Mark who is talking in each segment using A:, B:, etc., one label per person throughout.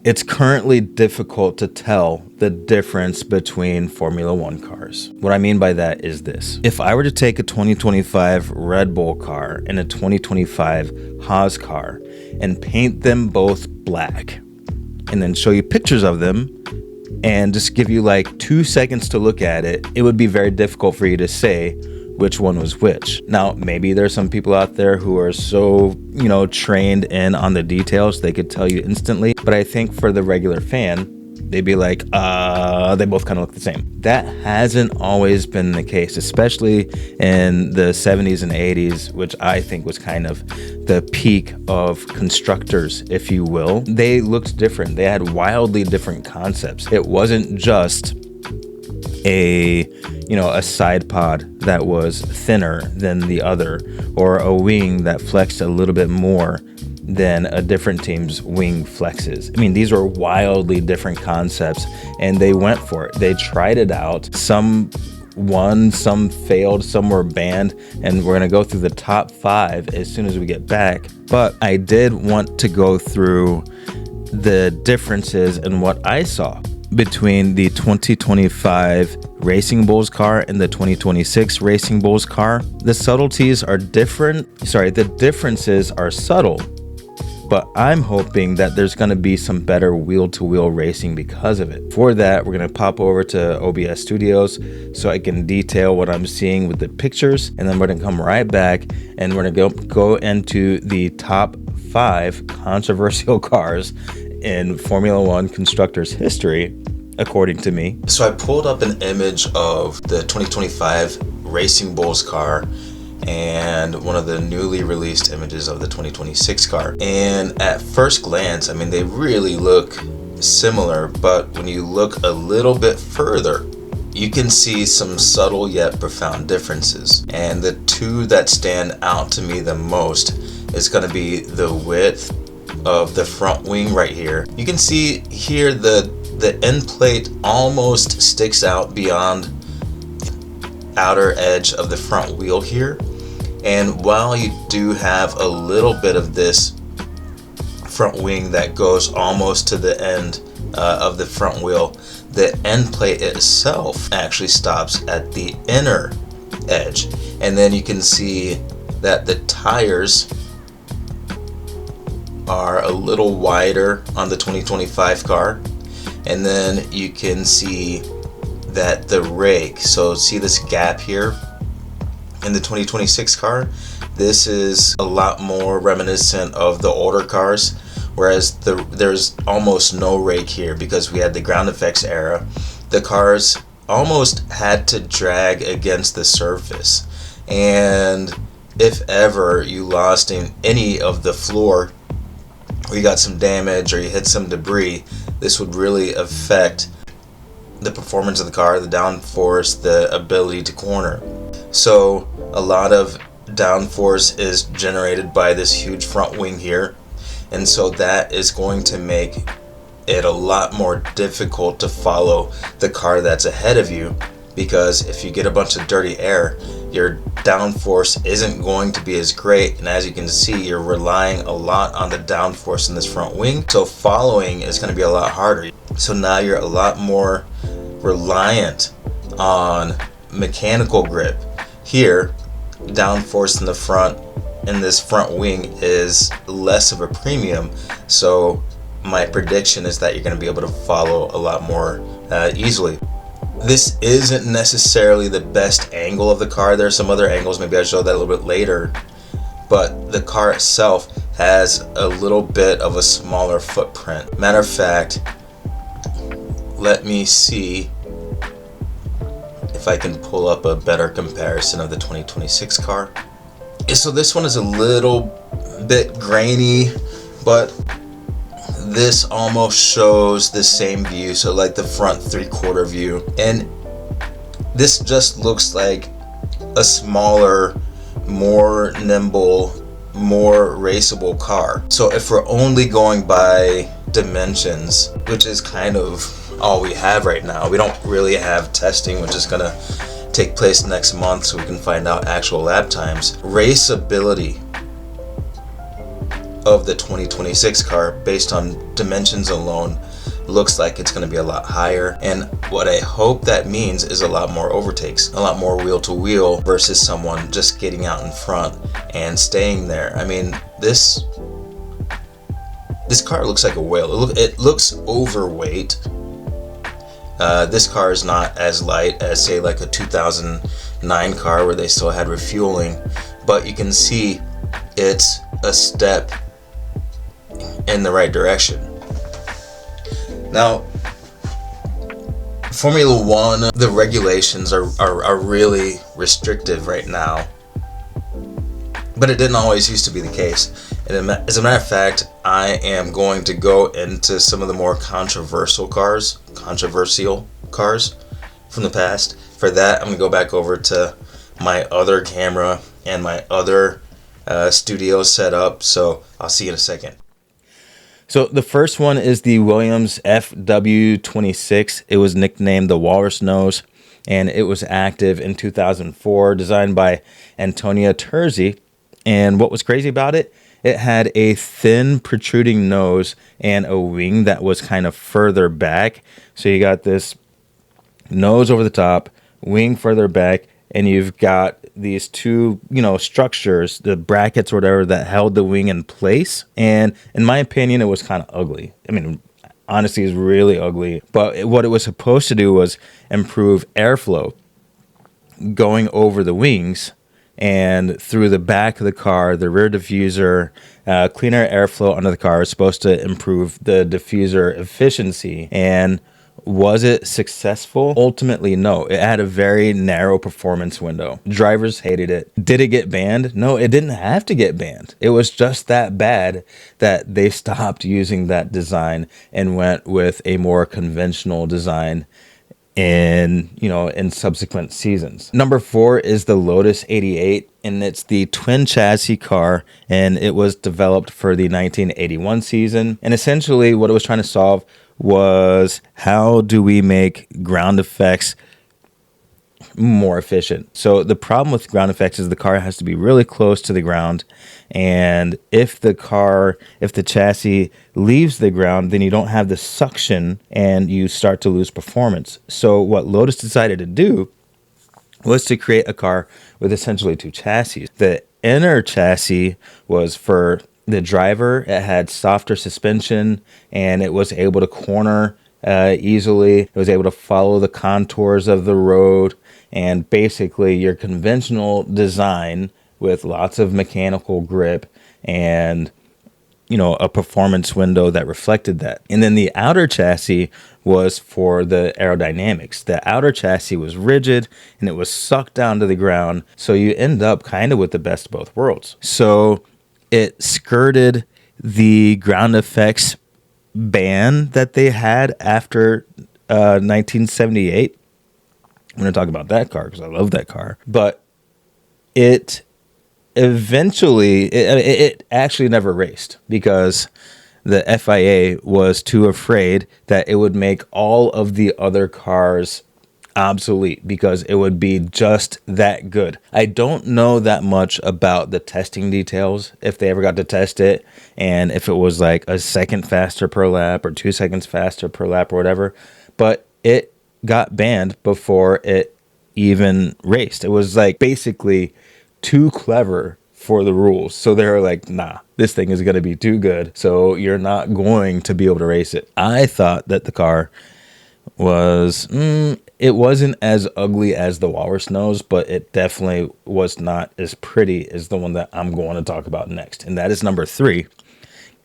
A: It's currently difficult to tell the difference between Formula One cars. What I mean by that is this. If I were to take a 2025 Red Bull car and a 2025 Haas car and paint them both black and then show you pictures of them and just give you like 2 seconds to look at it, it would be very difficult for you to say which one was which. Now, maybe there's some people out there who are so, trained in on the details, they could tell you instantly. But I think for the regular fan, they'd be like, they both kind of look the same. That hasn't always been the case, especially in the 70s and 80s, which I think was kind of the peak of constructors, if you will. They looked different. They had wildly different concepts. It wasn't just a side pod that was thinner than the other, or a wing that flexed a little bit more than a different team's wing flexes. I mean, these were wildly different concepts, and they went for it. They tried it out. Some won, some failed, some were banned, and we're gonna go through the top 5 as soon as we get back. But I did want to go through the differences in what I saw between the 2025 Racing Bulls car and the 2026 Racing Bulls car. The subtleties are different. The differences are subtle, but I'm hoping that there's going to be some better wheel-to-wheel racing because of it. For that, we're going to pop over to OBS Studios so I can detail what I'm seeing with the pictures, and then we're going to come right back and we're going to go into the top 5 controversial cars in Formula One constructors history, according to me. So I pulled up an image of the 2025 Racing Bulls car and one of the newly released images of the 2026 car. And at first glance, I mean, they really look similar, but when you look a little bit further, you can see some subtle yet profound differences. And the two that stand out to me the most is going to be the width of the front wing right here. You can see here the end plate almost sticks out beyond outer edge of the front wheel here. And while you do have a little bit of this front wing that goes almost to the end of the front wheel, the end plate itself actually stops at the inner edge. And then you can see that the tires are a little wider on the 2025 car, and then you can see that the rake, so see this gap here in the 2026 car, this is a lot more reminiscent of the older cars, whereas there's almost no rake here because we had the ground effects era. The cars almost had to drag against the surface, and if ever you lost in any of the floor, or you got some damage or you hit some debris, this would really affect the performance of the car, the downforce, the ability to corner. So a lot of downforce is generated by this huge front wing here, and so that is going to make it a lot more difficult to follow the car that's ahead of you, because if you get a bunch of dirty air, your downforce isn't going to be as great, and as you can see, you're relying a lot on the downforce in this front wing, so following is going to be a lot harder. So now you're a lot more reliant on mechanical grip. Here, downforce in the front in this front wing is less of a premium, so my prediction is that you're going to be able to follow a lot more easily. This isn't necessarily the best angle of the car. There are some other angles, maybe I'll show that a little bit later, but the car itself has a little bit of a smaller footprint. Matter of fact, let me see if I can pull up a better comparison of the 2026 car. So this one is a little bit grainy, but this almost shows the same view, so like the front 3/4 view, and this just looks like a smaller, more nimble, more raceable car. So if we're only going by dimensions, which is kind of all we have right now, we don't really have testing, which is gonna take place next month so we can find out actual lap times. Raceability of the 2026 car, based on dimensions alone, looks like it's going to be a lot higher. And what I hope that means is a lot more overtakes, a lot more wheel to wheel versus someone just getting out in front and staying there. I mean, this car looks like a whale. It looks overweight. This car is not as light as, say, like a 2009 car where they still had refueling, but you can see it's a step in the right direction. Now, Formula One, the regulations are really restrictive right now, but it didn't always used to be the case. And as a matter of fact, I am going to go into some of the more controversial cars from the past. For that, I'm going to go back over to my other camera and my other studio setup. So I'll see you in a second. So the first one is the Williams FW26. It was nicknamed the Walrus Nose, and it was active in 2004, designed by Antonia Terzi. And what was crazy about it? It had a thin protruding nose and a wing that was kind of further back. So you got this nose over the top, wing further back, and you've got these two, structures, the brackets or whatever, that held the wing in place. And in my opinion, it was kind of ugly. I mean, honestly, it's really ugly. But what it was supposed to do was improve airflow going over the wings and through the back of the car, the rear diffuser. Cleaner airflow under the car is supposed to improve the diffuser efficiency. And was it successful? Ultimately, no. It had a very narrow performance window. Drivers hated it. Did it get banned? No, it didn't have to get banned. It was just that bad that they stopped using that design and went with a more conventional design in subsequent seasons. Number 4 is the Lotus 88, and it's the twin chassis car, and it was developed for the 1981 season. And essentially what it was trying to solve was, how do we make ground effects more efficient? So the problem with ground effects is the car has to be really close to the ground, and if the chassis leaves the ground, then you don't have the suction and you start to lose performance. So what Lotus decided to do was to create a car with essentially two chassis. The inner chassis was for the driver. It had softer suspension, and it was able to corner easily. It was able to follow the contours of the road, and basically your conventional design with lots of mechanical grip and a performance window that reflected that. And then the outer chassis was for the aerodynamics. The outer chassis was rigid and it was sucked down to the ground, so you end up kind of with the best of both worlds. So it skirted the ground effects ban that they had after 1978. I'm going to talk about that car because I love that car. But it actually never raced because the FIA was too afraid that it would make all of the other cars obsolete because it would be just that good. I don't know that much about the testing details, if they ever got to test it, and if it was like a second faster per lap or 2 seconds faster per lap or whatever, but it got banned before it even raced. It was like basically too clever for the rules. So they were like, nah, this thing is going to be too good, so you're not going to be able to race it. I thought that the car was, it wasn't as ugly as the Walrus Nose, but it definitely was not as pretty as the one that I'm going to talk about next. And that is number 3,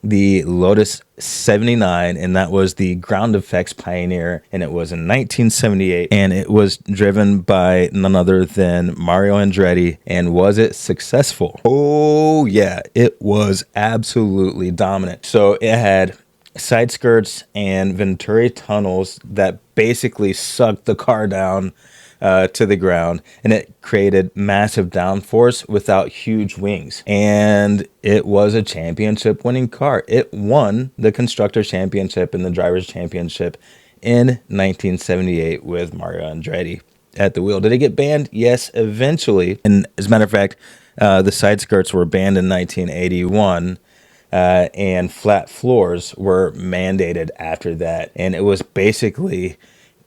A: the Lotus 79, and that was the ground effects pioneer, and it was in 1978, and it was driven by none other than Mario Andretti. And was it successful? Oh yeah, it was absolutely dominant. So it had side skirts and Venturi tunnels that basically sucked the car down to the ground, and it created massive downforce without huge wings. And it was a championship winning car. It won the Constructor Championship and the Drivers Championship in 1978 with Mario Andretti at the wheel. Did it get banned? Yes, eventually. And as a matter of fact, the side skirts were banned in 1981. and flat floors were mandated after that. And it was basically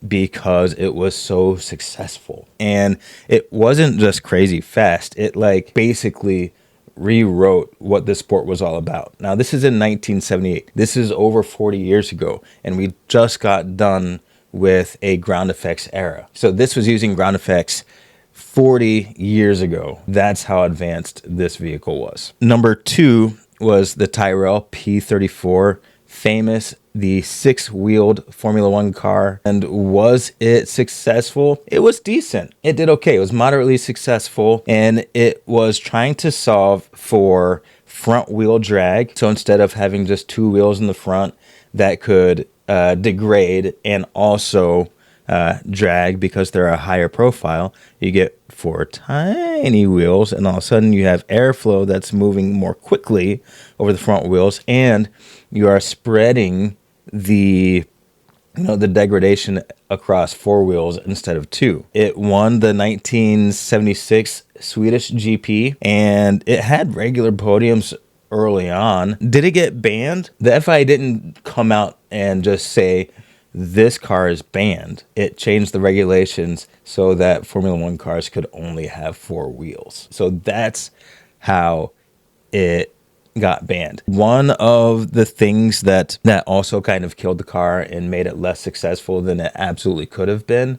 A: because it was so successful. And it wasn't just crazy fast. It like basically rewrote what the sport was all about. Now, this is in 1978. This is over 40 years ago, and we just got done with a ground effects era. So this was using ground effects 40 years ago. That's how advanced this vehicle was. Number 2 was the Tyrrell P34, famous, the 6-wheeled Formula One car. And was it successful? It was decent. It did okay. It was moderately successful, and it was trying to solve for front wheel drag. So instead of having just 2 wheels in the front that could degrade and also drag because they're a higher profile, you get 4 tiny wheels, and all of a sudden you have airflow that's moving more quickly over the front wheels, and you are spreading the the degradation across 4 wheels instead of 2. It won the 1976 Swedish GP, and it had regular podiums early on. Did it get banned? The FIA didn't come out and just say this car is banned. It changed the regulations so that Formula One cars could only have 4 wheels. So that's how it got banned. One of the things that also kind of killed the car and made it less successful than it absolutely could have been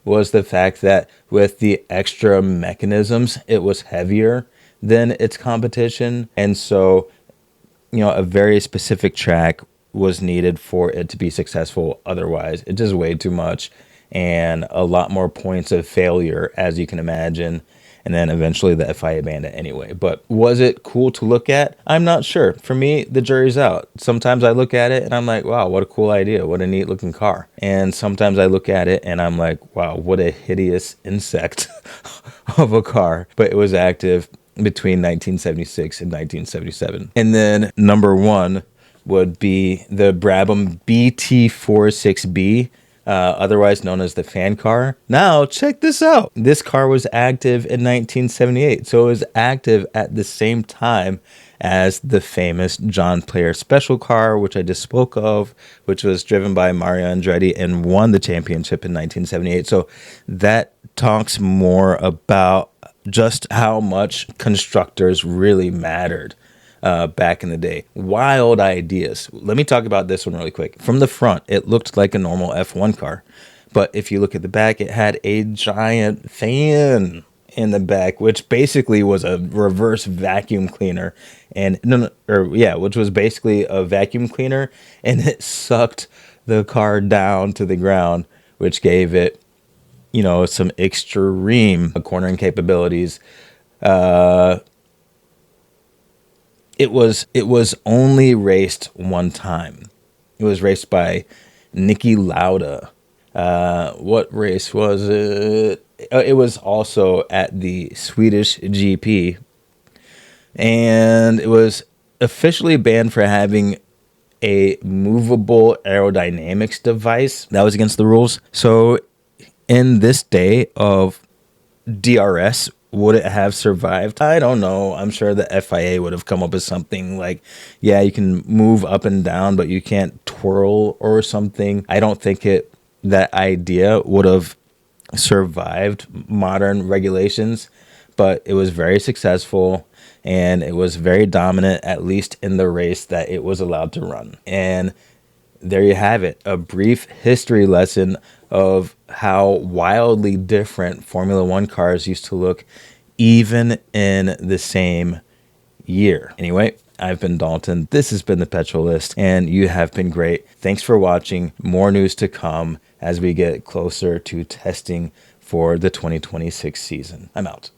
A: was the fact that with the extra mechanisms, it was heavier than its competition. And so, a very specific track was needed for it to be successful. Otherwise, it just weighed too much and a lot more points of failure, as you can imagine. And then eventually the FIA banned it anyway. But was it cool to look at? I'm not sure. For me, the jury's out. Sometimes I look at it and I'm like, wow, what a cool idea. What a neat looking car. And sometimes I look at it and I'm like, wow, what a hideous insect of a car. But it was active between 1976 and 1977. And then number 1 would be the Brabham BT46B, otherwise known as the fan car. Now, check this out. This car was active in 1978, so it was active at the same time as the famous John Player special car, which I just spoke of, which was driven by Mario Andretti and won the championship in 1978. So that talks more about just how much constructors really mattered back in the day. Wild ideas. Let me talk about this one really quick. From the front, it looked like a normal F1 car. But if you look at the back, it had a giant fan in the back, which basically was a reverse vacuum cleaner. Which was basically a vacuum cleaner, and it sucked the car down to the ground, which gave it, some extreme cornering capabilities. It was only raced one time. It was raced by Niki Lauda. What race was it? It was also at the Swedish GP. And it was officially banned for having a movable aerodynamics device. That was against the rules. So in this day of DRS, would it have survived? I don't know. I'm sure the FIA would have come up with something like, yeah, you can move up and down, but you can't twirl or something. I don't think that idea would have survived modern regulations, but it was very successful and it was very dominant, at least in the race that it was allowed to run. And there you have it, a brief history lesson of how wildly different Formula One cars used to look even in the same year. Anyway, I've been Dalton. This has been the Petrol List, and you have been great. Thanks for watching. More news to come as we get closer to testing for the 2026 season. I'm out.